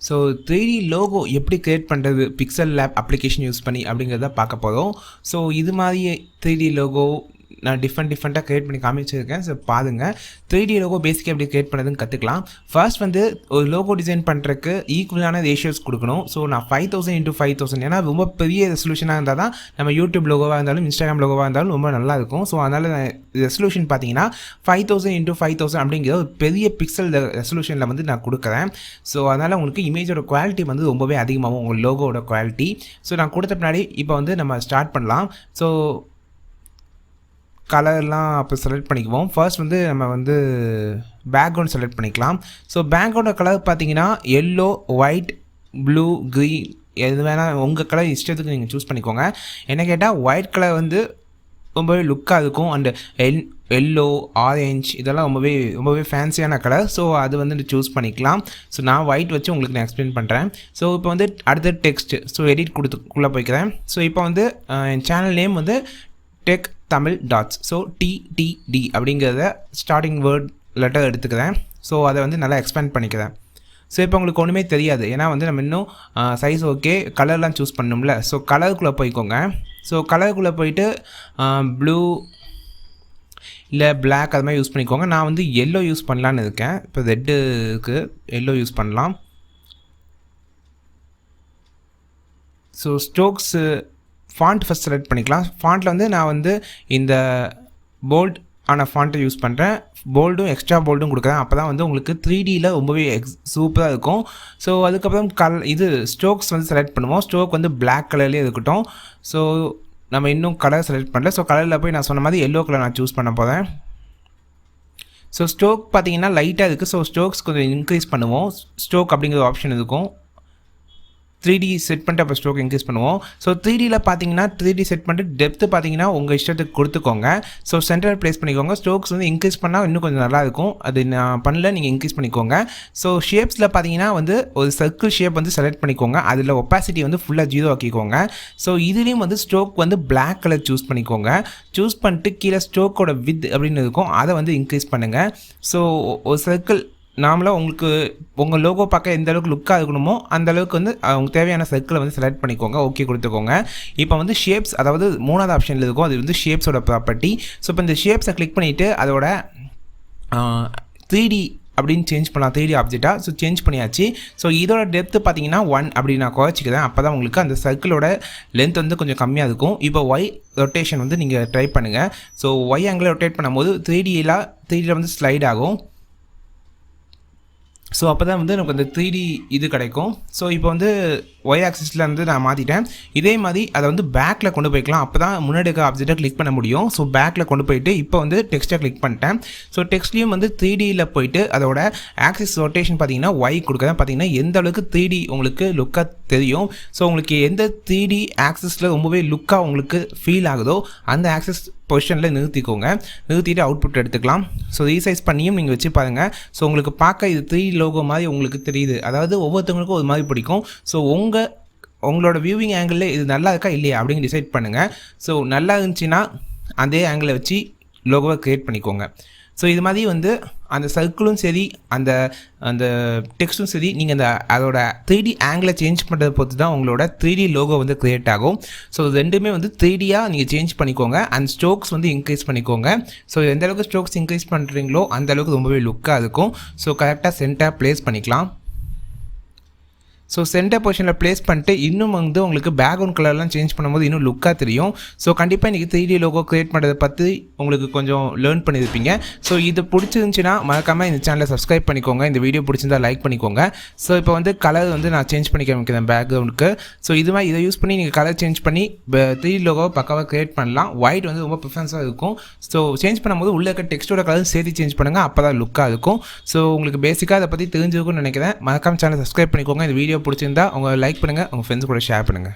So 3D logo எப்படி create பண்ணுறது Pixellab application use பண்ணி அப்படிங்கிறத பார்க்க போகிறோம். ஸோ இது மாதிரி 3D லோகோ நான் டிஃப்ரெண்ட்டாக கிரியேட் பண்ணி காமிச்சிருக்கேன். ஸோ பாருங்கள் 3D லோகோ பேசிக்காக எப்படி கிரியேட் பண்ணுறதுன்னு கற்றுக்கலாம். ஃபர்ஸ்ட் வந்து ஒரு லோகோ டிசைன் பண்ணுறதுக்கு ஈக்குவலான ரேஷியோஸ் கொடுக்கணும். ஸோ நான் 5000 × 5000 ஏன்னா ரொம்ப பெரிய ரெசல்யூஷனாக இருந்தால் தான் நம்ம யூடியூப் லோகோவாக இருந்தாலும் இன்ஸ்டாகிராம் லோகோவாக இருந்தாலும் ரொம்ப நல்லாயிருக்கும். ஸோ அதனால் ரெசல்யூஷன் பார்த்தீங்கன்னா 5000 × 5000 அப்படிங்கிற ஒரு பெரிய பிக்சல் ரெசல்யூஷனில் வந்து நான் கொடுக்குறேன். ஸோ அதனால் உங்களுக்கு இமேஜோட குவாலிட்டி வந்து ரொம்பவே அதிகமாகும், உங்கள் லோகோட குவாலிட்டி. ஸோ நான் கொடுத்த பின்னாடி இப்போ வந்து நம்ம ஸ்டார்ட் பண்ணலாம். ஸோ கலர்லாம் அப்போ செலக்ட் பண்ணிக்குவோம். ஃபர்ஸ்ட் வந்து நம்ம வந்து பேக்ரவுண்ட் செலக்ட் பண்ணிக்கலாம். ஸோ பேக்ரவுண்டோட கலர் பார்த்தீங்கன்னா எல்லோ, ஒயிட், ப்ளூ, க்ரீன் எது வேணால் உங்கள் கலர் இஷ்டத்துக்கு நீங்கள் சூஸ் பண்ணிக்கோங்க. என்ன கேட்டால் ஒயிட் கலர் வந்து ரொம்பவே லுக்காக இருக்கும். அண்டு எல்லோ, ஆரஞ்ச் இதெல்லாம் ரொம்பவே ஃபேன்சியான கலர். ஸோ அது வந்து சூஸ் பண்ணிக்கலாம். ஸோ நான் ஒயிட் வச்சு உங்களுக்கு நான் எக்ஸ்பிளைன் பண்ணுறேன். ஸோ இப்போ வந்து அடுத்த டெக்ஸ்ட் எடிட் கொடுத்துக்குள்ளே போய்க்கிறேன். ஸோ இப்போ வந்து என் சேனல் நேம் வந்து tech Tamil dots. So TTD அப்படிங்கிறத ஸ்டார்டிங் வேர்ட் லெட்டர் எடுத்துக்கிறேன். ஸோ அதை வந்து நல்லா எக்ஸ்பேண்ட் பண்ணிக்கிறேன். ஸோ இப்போ உங்களுக்கு ஒன்றுமே தெரியாது, ஏன்னா வந்து நம்ம இன்னும் சைஸ் ஓகே, கலர்லாம் சூஸ் பண்ணணும்ல. ஸோ கலருக்குள்ளே போய்க்கோங்க. ஸோ கலருக்குள்ளே போயிட்டு ப்ளூ இல்லை பிளாக் அது மாதிரி யூஸ் பண்ணிக்கோங்க. நான் வந்து எல்லோ யூஸ் பண்ணலான்னு இருக்கேன். இப்போ ரெட்டுக்கு எல்லோ யூஸ் பண்ணலாம். So strokes font first select பண்ணிக்கலாம். ஃபாண்ட்டில் வந்து நான் வந்து இந்த போல்ட் ஆன ஃபாண்ட்டை யூஸ் பண்ணுறேன். போல்டும் எக்ஸ்ட்ரா போல்டும் கொடுக்குறேன். அப்போ தான் வந்து உங்களுக்கு 3Dயில் ரொம்பவே சூப்பராக இருக்கும். ஸோ அதுக்கப்புறம் இது ஸ்ட்ரோக்ஸ் வந்து செலக்ட் பண்ணுவோம். ஸ்ட்ரோக் வந்து பிளாக் கலர்லேயே இருக்கட்டும். ஸோ நம்ம இன்னும் கலர் செலக்ட் பண்ணல. ஸோ கலரில் போய் நான் சொன்ன மாதிரி எல்லோ கலர் நான் சூஸ் பண்ண போகிறேன். ஸோ ஸ்ட்ரோக் பார்த்தீங்கன்னா லைட்டாக இருக்குது. ஸோ ஸ்ட்ரோக்ஸ் கொஞ்சம் இன்க்ரீஸ் பண்ணுவோம். ஸ்ட்ரோக் அப்படிங்கிற ஆப்ஷன் இருக்கும். 3D செட் பண்ணிட்டு அப்போ ஸ்ட்ரோக் இன்க்ரீஸ் பண்ணுவோம். ஸோ 3Dயில் பார்த்தீங்கன்னா 3D செட் பண்ணிட்டு டெப்த்து பார்த்தீங்கன்னா உங்கள் இஷ்டத்துக்கு கொடுத்துக்கோங்க. ஸோ சென்டர் ப்ளேஸ் பண்ணிக்கோங்க. ஸ்ட்ரோக்ஸ் வந்து இன்க்ரீஸ் பண்ணால் இன்னும் கொஞ்சம் நல்லாயிருக்கும். அது நான் பண்ணல, நீங்கள் இன்க்ரீஸ் பண்ணிக்கோங்க. ஸோ ஷேப்ஸில் பார்த்தீங்கன்னா வந்து ஒரு சர்க்கிள் ஷேப் வந்து செலக்ட் பண்ணிக்கோங்க. அதில் ஒப்பாசிட்டி வந்து ஃபுல்லாக 0 ஆக்கிக்கோங்க. ஸோ இதுலேயும் வந்து ஸ்ட்ரோக் வந்து பிளாக் கலர் சூஸ் பண்ணிக்கோங்க. சூஸ் பண்ணிட்டு கீழே ஸ்ட்ரோக்கோட வித் அப்படின்னு இருக்கும், அதை வந்து இன்க்ரீஸ் பண்ணுங்கள். ஸோ ஒரு சர்க்கிள் நாமளாக உங்களுக்கு உங்கள் லோகோ பார்க்க எந்த அளவுக்கு லுக்காக இருக்கணுமோ அந்த அளவுக்கு வந்து உங்களுக்கு தேவையான சர்க்கிளை வந்து செலக்ட் பண்ணிக்கோங்க. ஓகே கொடுத்துக்கோங்க. இப்போ வந்து ஷேப்ஸ், அதாவது 3வது ஆப்ஷனில் இருக்கும், அது வந்து ஷேப்ஸோட ப்ராப்பர்ட்டி. ஸோ இப்போ இந்த ஷேப்ஸை கிளிக் பண்ணிவிட்டு அதோட 3D அப்படின்னு சேஞ்ச் பண்ணலாம், 3D ஆப்ஜெக்டாக. ஸோ சேஞ்ச் பண்ணியாச்சு. ஸோ இதோட டெப்த்து பார்த்தீங்கன்னா 1 அப்படி நான் குறைச்சிக்கிறேன். அப்போ தான் உங்களுக்கு அந்த சர்க்கிளோட லென்த் வந்து கொஞ்சம் கம்மியாக இருக்கும். இப்போ ஒய் ரொட்டேஷன் வந்து நீங்கள் ட்ரை பண்ணுங்கள். ஸோ ஒய் ஆங்கிள் ரொட்டேட் பண்ணும்போது 3Dயில் வந்து ஸ்லைட் ஆகும். ஸோ அப்போ தான் வந்து நமக்கு அந்த 3D இது கிடைக்கும். ஸோ இப்போ வந்து ஒய் ஆக்சிஸில் வந்து நான் மாற்றிட்டேன். இதே மாதிரி அதை வந்து பேக்கில் கொண்டு போய்க்கலாம். அப்போ தான் முன்னாடி இருக்க ஆப்ஜெக்டை கிளிக் பண்ண முடியும். ஸோ பேக்கில் கொண்டு போயிட்டு இப்போ வந்து டெக்ஸ்ட்டை கிளிக் பண்ணிட்டேன். ஸோ டெக்ஸ்ட்லேயும் வந்து 3Dயில் போயிட்டு அதோட ஆக்சிஸ் ரொட்டேஷன் பார்த்தீங்கன்னா ஒய் கொடுக்குறேன். பார்த்தீங்கன்னா எந்த அளவுக்கு 3D உங்களுக்கு லுக்காக தெரியும். ஸோ உங்களுக்கு எந்த 3D ஆக்சிஸில் ரொம்பவே லுக்காக உங்களுக்கு ஃபீல் ஆகுதோ அந்த ஆக்சிஸ் பொசிஷனில் நிறுத்திக்கோங்க. நிறுத்திட்டு அவுட்புட் எடுத்துக்கலாம். ஸோ ரீசைஸ் பண்ணியும் நீங்கள் வச்சு பாருங்கள். ஸோ உங்களுக்கு பார்க்க இது 3D லோகோ மாதிரி உங்களுக்கு தெரியுது. அதாவது ஒவ்வொருத்தவங்களுக்கும் ஒரு மாதிரி பிடிக்கும். ஸோ உங்களோட வியூவிங் ஆங்கிளில் இது நல்லா இருக்கா இல்லையா அப்படின்னு டிசைட் பண்ணுங்கள். ஸோ நல்லா இருந்துச்சுன்னா அதே ஆங்கிளை வச்சு லோகோவை க்ரியேட் பண்ணிக்கோங்க. ஸோ இது மாதிரி வந்து அந்த சர்க்கிளும் சரி அந்த அந்த டெக்ஸ்ட்டும் சரி நீங்கள் அதோட 3D ஆங்கிளை சேஞ்ச் பண்ணுறதை பொறுத்து தான் உங்களோட 3D லோகோ வந்து க்ரியேட் ஆகும். ஸோ ரெண்டுமே வந்து 3Dயாக நீங்கள் சேஞ்ச் பண்ணிக்கோங்க. அண்ட் ஸ்ட்ரோக்ஸ் வந்து இன்க்ரீஸ் பண்ணிக்கோங்க. ஸோ எந்த அளவுக்கு ஸ்ட்ரோக்ஸ் இன்க்ரீஸ் பண்ணுறீங்களோ அந்த அளவுக்கு ரொம்பவே லுக்காக இருக்கும். ஸோ கரெக்டாக சென்டர் ப்ளேஸ் பண்ணிக்கலாம். ஸோ சென்டர் பொசிஷனில் ப்ளேஸ் பண்ணிட்டு இன்னும் வந்து உங்களுக்கு பேக்ரவுண்ட் கலர்லாம் சேஞ்ச் பண்ணும்போது இன்னும் லுக்காக தெரியும். ஸோ கண்டிப்பாக இன்றைக்கி 3D லோகோ க்ரியேட் பண்ணுறதை பற்றி உங்களுக்கு கொஞ்சம் லேர்ன் பண்ணியிருப்பீங்க. ஸோ இது பிடிச்சிருந்துச்சின்னா மறக்காமல் இந்த சேனலை சப்ஸ்கிரைப் பண்ணிக்கோங்க. இந்த வீடியோ பிடிச்சிருந்தா லைக் பண்ணிக்கோங்க. ஸோ இப்போ வந்து கலர் வந்து நான் சேஞ்ச் பண்ணி காமிக்கிறேன் பேக்ரவுண்டுக்கு. ஸோ இது மாதிரி இதை யூஸ் பண்ணி நீங்கள் கலர் சேஞ்ச் பண்ணி 3D லோகோவை பக்காவாக க்ரியேட் பண்ணலாம். ஒயிட் வந்து ரொம்ப ப்ரிஃபரன்ஸாக இருக்கும். ஸோ சேஞ்ச் பண்ணும்போது உள்ளே இருக்க டெக்ஸ்ட்டோட கலர் சேர்த்து சேஞ்ச் பண்ணுங்கள். அப்போ தான் லுக்காக இருக்கும். ஸோ உங்களுக்கு பேசிக்காக அதை பற்றி தெரிஞ்சிருக்கும்னு நினைக்கிறேன். மறக்காமல் சேனலை சப்ஸ்கிரைப் பண்ணிக்கோங்க. இந்த வீடியோ பிடிச்சிருந்தா உங்க லைக் பண்ணுங்கள், உங்கள் ஃப்ரெண்ட்ஸ் கூட ஷேர் பண்ணுங்கள்.